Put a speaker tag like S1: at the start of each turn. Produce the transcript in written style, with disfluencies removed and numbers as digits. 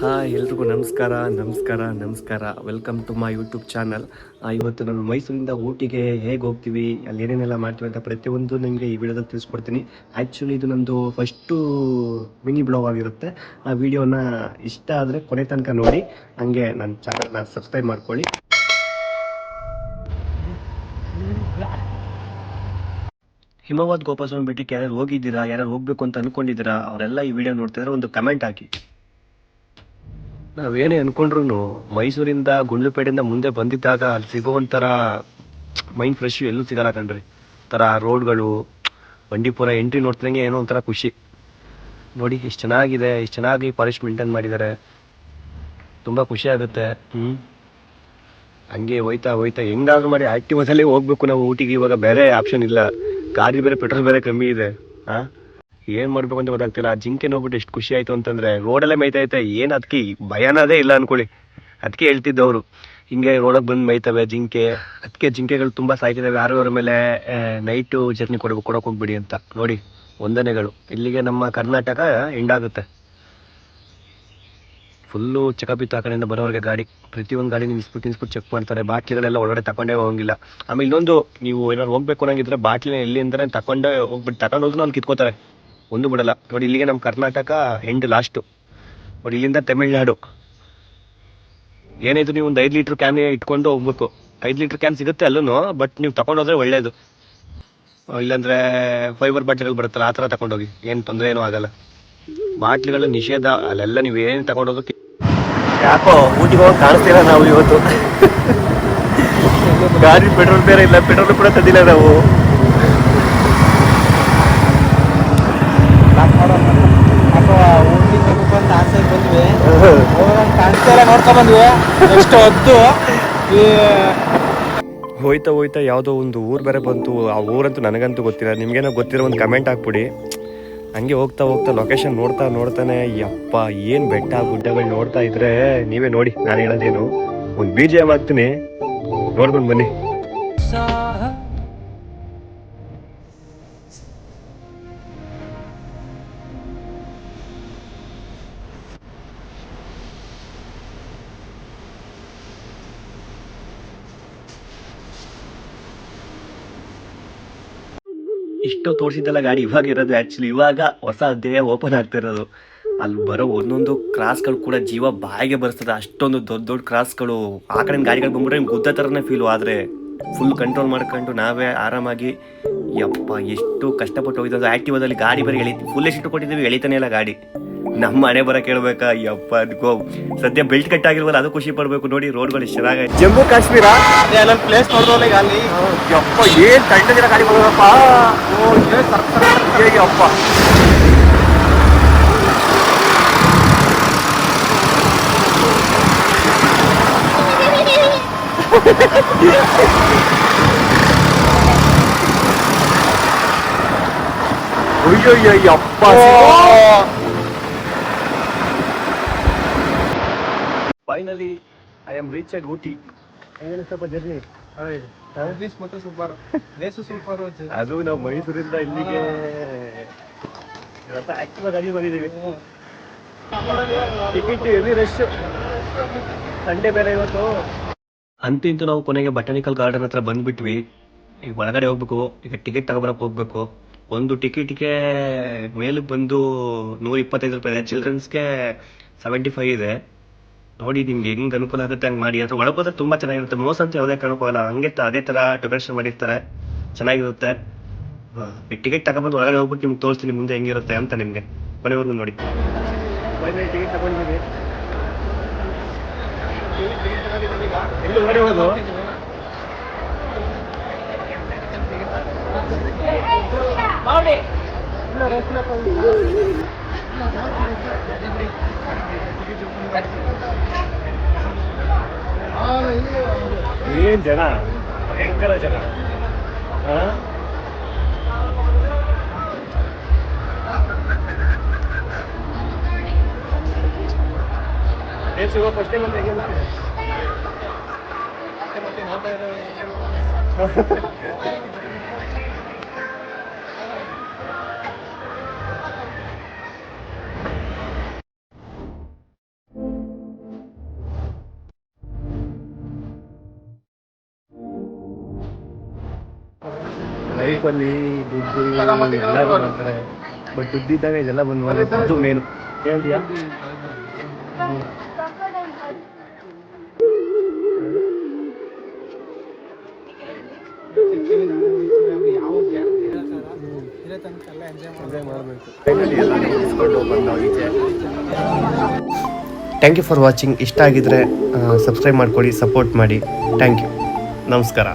S1: ಎಲ್ರಿಗೂ ನಮಸ್ಕಾರ ನಮಸ್ಕಾರ ನಮಸ್ಕಾರ. Welcome to my YouTube channel. ಇವತ್ತು ನಾನು ಮೈಸೂರಿಂದ ಊಟಿಗೆ ಹೇಗೆ ಹೋಗ್ತೀವಿ, ಅಲ್ಲಿ ಏನೇನೆಲ್ಲ ಮಾಡ್ತೀವಿ ಅಂತ ಪ್ರತಿಯೊಂದು ನಿಮಗೆ ಈ ವಿಡಿಯೋದಲ್ಲಿ ತಿಳಿಸ್ಕೊಡ್ತೀನಿ. ಆ್ಯಕ್ಚುಲಿ ಇದು ನಮ್ಮದು ಫಸ್ಟು ಮಿನಿ ಬ್ಲಾಗ್ ಆಗಿರುತ್ತೆ. ಆ ವಿಡಿಯೋನ ಇಷ್ಟ ಆದರೆ ಕೊನೆ ತನಕ ನೋಡಿ, ಹಂಗೆ ನನ್ನ ಚಾನಲ್ನ ಸಬ್ಸ್ಕ್ರೈಬ್ ಮಾಡ್ಕೊಳ್ಳಿ. ಹಿಮವದ್ ಗೋಪಾಲಸ್ವಾಮಿ ಬೆಟ್ಟಕ್ಕೆ ಯಾರು ಹೋಗಿದ್ದೀರಾ, ಯಾರು ಹೋಗ್ಬೇಕು ಅಂತ ಅನ್ಕೊಂಡಿದ್ದೀರಾ, ಅವರೆಲ್ಲ ಈ ವಿಡಿಯೋ ನೋಡ್ತಿದ್ರೆ ಒಂದು ಕಮೆಂಟ್ ಹಾಕಿ. ನಾವೇನೇ ಅನ್ಕೊಂಡ್ರು ಮೈಸೂರಿಂದ ಗುಂಡ್ಲುಪೇಟೆಯಿಂದ ಮುಂದೆ ಬಂದಿದ್ದಾಗ ಅಲ್ಲಿ ಸಿಗುವಂಥರ ಮೈಂಡ್ ಫ್ರೆಶ್ ಎಲ್ಲೂ ಸಿಗಲ್ಲ ಕಣ್ರಿ. ಥರ ರೋಡ್ಗಳು, ಬಂಡೀಪುರ ಎಂಟ್ರಿ ನೋಡ್ತಿದಂಗೆ ಏನೋ ಒಂಥರ ಖುಷಿ. ನೋಡಿ ಎಷ್ಟು ಚೆನ್ನಾಗಿದೆ, ಎಷ್ಟು ಚೆನ್ನಾಗಿ ಫಾರೆಸ್ಟ್ ಮೇಂಟೈನ್ ಮಾಡಿದ್ದಾರೆ, ತುಂಬ ಖುಷಿ ಆಗುತ್ತೆ. ಹಂಗೆ ಹೋಯ್ತಾ ಹೋಯ್ತಾ ಹೆಂಗಾದ್ರೂ ಮಾಡಿ ಆ್ಯಕ್ಟಿವಸಲ್ಲೇ ಹೋಗ್ಬೇಕು ನಾವು ಊಟಿಗೆ. ಇವಾಗ ಬೇರೆ ಆಪ್ಷನ್ ಇಲ್ಲ, ಗಾಡಿ ಬೇರೆ ಪೆಟ್ರೋಲ್ ಬೇರೆ ಕಮ್ಮಿ ಇದೆ. ಏನು ಮಾಡಬೇಕು ಅಂತ ಗೊತ್ತಾಗ್ತಿಲ್ಲ. ಜಿಂಕೆ ನೋಡ್ಬಿಟ್ಟು ಎಷ್ಟು ಖುಷಿ ಆಯಿತು ಅಂತಂದರೆ, ರೋಡಲ್ಲೇ ಮೇಯ್ತೈತೆ. ಏನು ಅದಕ್ಕೆ ಭಯನದೇ ಇಲ್ಲ ಅಂದ್ಕೊಳ್ಳಿ. ಅದಕ್ಕೆ ಹೇಳ್ತಿದ್ದವರು ಹಿಂಗೆ ರೋಡಕ್ಕೆ ಬಂದು ಮೇಯ್ತವೆ ಜಿಂಕೆ. ಅದಕ್ಕೆ ಜಿಂಕೆಗಳು ತುಂಬ ಸಾಯ್ತಿದ್ದಾವೆ. ಯಾರು ಮೇಲೆ ನೈಟು ಜರ್ನಿ ಕೊಡೋಕೆ ಹೋಗ್ಬಿಡಿ ಅಂತ. ನೋಡಿ ವಂದನೆಗಳು. ಇಲ್ಲಿಗೆ ನಮ್ಮ ಕರ್ನಾಟಕ ಎಂಡಾಗುತ್ತೆ. ಫುಲ್ಲು ಚೆಕಪಿತ್ತು ಆ ಕಡೆಯಿಂದ ಬರೋರಿಗೆ ಗಾಡಿ. ಪ್ರತಿಯೊಂದು ಗಾಡಿ ನಿಲ್ಸ್ಬಿಟ್ಟು ಚೆಕ್ ಮಾಡ್ತಾರೆ. ಬಾಟ್ಲಿಗಳೆಲ್ಲ ಒಳಗಡೆ ತಗೊಂಡೇ ಹೋಗಂಗಿಲ್ಲ. ಆಮೇಲೆ ಇನ್ನೊಂದು, ನೀವು ಏನಾದ್ರು ಹೋಗ್ಬೇಕು ಅನ್ನೋಂಗಿದ್ರೆ ಬಾಟ್ಲಿನ ಎಲ್ಲಿ ಅಂದರೆ ತಗೊಂಡು ಹೋಗ್ಬಿಟ್ಟು ತಗೊಂಡೋದ್ರು ಅಲ್ಲಿ ಕಿತ್ಕೋತಾರೆ, ಒಂದು ಬಿಡಲ್ಲ. ನೋಡಿ ಇಲ್ಲಿಗೆ ನಮ್ಮ ಕರ್ನಾಟಕ ಎಂಡ್ ಲಾಸ್ಟು. ನೋಡಿ ಇಲ್ಲಿಂದ ತಮಿಳ್ನಾಡು. ಏನಾಯ್ತು, ನೀವು ಒಂದು 5 ಲೀಟ್ರ್ ಕ್ಯಾನ್ ಇಟ್ಕೊಂಡು ಹೋಗ್ಬೇಕು. 5 ಲೀಟ್ರ್ ಕ್ಯಾನ್ ಸಿಗುತ್ತೆ ಅಲ್ಲೂ, ಬಟ್ ನೀವು ತಗೊಂಡೋದ್ರೆ ಒಳ್ಳೇದು. ಇಲ್ಲಾಂದರೆ ಫೈಬರ್ ಬಾಟ್ಲಿಗಳು ಬರುತ್ತಲ್ಲ, ಆ ಥರ ತಗೊಂಡೋಗಿ, ಏನು ತೊಂದರೆ ಏನೂ ಆಗಲ್ಲ. ಬಾಟ್ಲಿಗಳು ನಿಷೇಧ ಅಲ್ಲೆಲ್ಲ. ನೀವು ಏನು ತಗೊಂಡೋಗೋಕೆ ಯಾಕೋ ಊಟಿಗೆ ಹೋಗಿ ಕಾಣಿಸ್ತಿಲ್ಲ ನಾವು ಇವತ್ತು. ಗಾಡಿ ಪೆಟ್ರೋಲ್ ಬೇರೆ ಇಲ್ಲ, ಪೆಟ್ರೋಲ್ ಕೂಡ ತಂದಿಲ್ಲ ನಾವು. ಹೋಯ್ತಾ ಹೋಯ್ತಾ ಯಾವುದೋ ಒಂದು ಊರು ಬೇರೆ ಬಂತು. ಆ ಊರಂತೂ ನನಗಂತೂ ಗೊತ್ತಿಲ್ಲ, ನಿಮ್ಗೇನೋ ಗೊತ್ತಿರೋ ಒಂದು ಕಮೆಂಟ್ ಹಾಕ್ಬಿಡಿ. ಹಂಗೆ ಹೋಗ್ತಾ ಹೋಗ್ತಾ ಲೊಕೇಶನ್ ನೋಡ್ತಾನೆ ಯಪ್ಪ ಏನು ಬೆಟ್ಟ ಗುಡ್ಡಗಳು ನೋಡ್ತಾ ಇದ್ರೆ ನೀವೇ ನೋಡಿ. ನಾನು ಹೇಳೋದೇನು, ಒಂದು BGM ಹಾಕ್ತೀನಿ, ನೋಡ್ಕೊಂಡು ಬನ್ನಿ. ಇಷ್ಟು ತೋರಿಸಿದ್ದಲ್ಲ ಗಾಡಿ ಇವಾಗ ಇರೋದು. ಆ್ಯಕ್ಚುಲಿ ಇವಾಗ ಹೊಸ ಅಧ್ಯಾಯ ಓಪನ್ ಆಗ್ತಿರೋದು. ಅಲ್ಲಿ ಬರೋ ಒಂದೊಂದು ಕ್ರಾಸ್ಗಳು ಕೂಡ ಜೀವ ಬಾಯಿಗೆ ಬರ್ತದೆ. ಅಷ್ಟೊಂದು ದೊಡ್ಡ ದೊಡ್ಡ ಕ್ರಾಸ್ಗಳು. ಆ ಕಡೆ ಗಾಡಿಗಳು ಬಂದ್ಬಿಟ್ರೆ ನಿಮ್ಗೆ ಗುದ್ದ ಥರನೇ ಫೀಲು. ಆದರೆ ಫುಲ್ ಕಂಟ್ರೋಲ್ ಮಾಡ್ಕೊಂಡು ನಾವೇ ಆರಾಮಾಗಿ, ಯಪ್ಪ ಎಷ್ಟು ಕಷ್ಟಪಟ್ಟು ಹೋಗಿದ್ದು. ಆ್ಯಕ್ಟಿವಾದಲ್ಲಿ ಗಾಡಿ ಬರೀ ಫುಲ್ ಎಷ್ಟು ಕೊಟ್ಟಿದ್ದೀವಿ, ಎಳಿತಾನೆ ಇಲ್ಲ ಗಾಡಿ. ನಮ್ಮ ಮನೆ ಬರ ಕೇಳ್ಬೇಕಾ ಯಪ್ಪ. ಅದಕ್ಕೋ ಸದ್ಯ ಬೆಲ್ಟ್ ಕಟ್ ಆಗಿಲ್ವಲ್ಲ, ಅದು ಖುಷಿ ಪಡ್ಬೇಕು. ನೋಡಿ ರೋಡ್ಗಳು ಎಷ್ಟು ಚೆನ್ನಾಗಿದೆ. ಜಮ್ಮು ಕಾಶ್ಮೀರ ಪ್ಲೇಸ್ ನೋಡಿದ್ರೆ ಗಾಲಿ ಯಪ್ಪ ಏನ್ ತಣ್ಣಗಿರೋ ಗಾಡಿ ಬರೋದಪ್ಪ. ಯಪ್ಪ ಅಯ್ಯಯ್ಯಪ್ಪ. Finally I am reach at Ooty. ಸ್ವಲ್ಪ ಜರ್ನಿ ಸೂಪರ್, ಸೂಪರ್. ಅದು ನಾವು ಮೈಸೂರಿಂದ ಇಲ್ಲಿಗೆ ಆಕ್ಟಿವ್ ಗಾಡಿ ಬಂದಿದ್ದೀವಿ. ಟಿಕೆಟ್ ಹೆವಿ ರಶ್, ಸಂಡೇ ಬೇರೆ ಇವತ್ತು. ಅಂತೂ ನಾವು ಕೊನೆಗೆ ಬಟಾನಿಕಲ್ ಗಾರ್ಡನ್ ಹತ್ರ ಬಂದ್ಬಿಟ್ವಿ. ಈಗ ಒಳಗಡೆ ಹೋಗ್ಬೇಕು. ಈಗ ಟಿಕೆಟ್ ತಗೊಬರಕ್ಕೆ ಹೋಗ್ಬೇಕು. ಒಂದು ಟಿಕೆಟ್ಗೆ ಮೇಲಕ್ಕೆ ಬಂದು 125 ರೂಪಾಯಿ ಇದೆ. ಚಿಲ್ಡ್ರನ್ಸ್ಗೆ 75 ಇದೆ. ನೋಡಿ ನಿಮ್ಗೆ ಹೆಂಗ್ ಅನುಕೂಲ ಆಗುತ್ತೆ ಹಂಗೆ ಮಾಡಿ. ಅದ್ರ ಒಳಗೋದ್ರೆ ತುಂಬಾ ಚೆನ್ನಾಗಿರುತ್ತೆ. ಮೋಸ ಅಂತ ಯಾವುದೇ ಕಾರಣಕ್ಕೂ ಹೋಗಲ್ಲ. ಹಂಗೆ ಅದೇ ತರ ಡೆಕೋರೇಷನ್ ಮಾಡಿರ್ತಾರೆ, ಚೆನ್ನಾಗಿರುತ್ತೆ. ಟಿಕೆಟ್ ತಗೊಂಡ್ಬಂದು ಒಳಗಡೆ ಹೋಗ್ಬಿಟ್ಟು ನಿಮ್ಗೆ ತೋರಿಸ್ತೀನಿ ಮುಂದೆ ಹೆಂಗಿರುತ್ತೆ ಅಂತ. ನಿಮ್ಗೆ ಕೊನೆವರೆಗೂ ನೋಡಿ. ಟಿಕೆಟ್ ತಗೊಂಡಿದ್ದೀವಿ. ಎಲ್ಲಿ ಹೊರಗಡೆ ಹೋಗೋದು? ಏನ್ ಜನ, ಭಯಂಕರ ಜನ. ಫಸ್ಟ್ ಟೈಮ್ ಅಂತ ಲೈಫಲ್ಲಿ ದುಡ್ಡು ಎಲ್ಲರೂ ಮಾಡ್ತಾರೆ, ಬಟ್ ದುಡ್ಡಿದ್ದಾಗ ಇದೆಲ್ಲ ಬಂದು ದುಡ್ಡು ಮೇನು ಹೇಳ್ತೀಯಾ? Thank you for watching. ಇಷ್ಟ ಆಗಿದ್ರೆ ಸಬ್ಸ್ಕ್ರೈಬ್ ಮಾಡ್ಕೊಳ್ಳಿ, ಸಪೋರ್ಟ್ ಮಾಡಿ. ಥ್ಯಾಂಕ್ ಯು, ನಮಸ್ಕಾರ.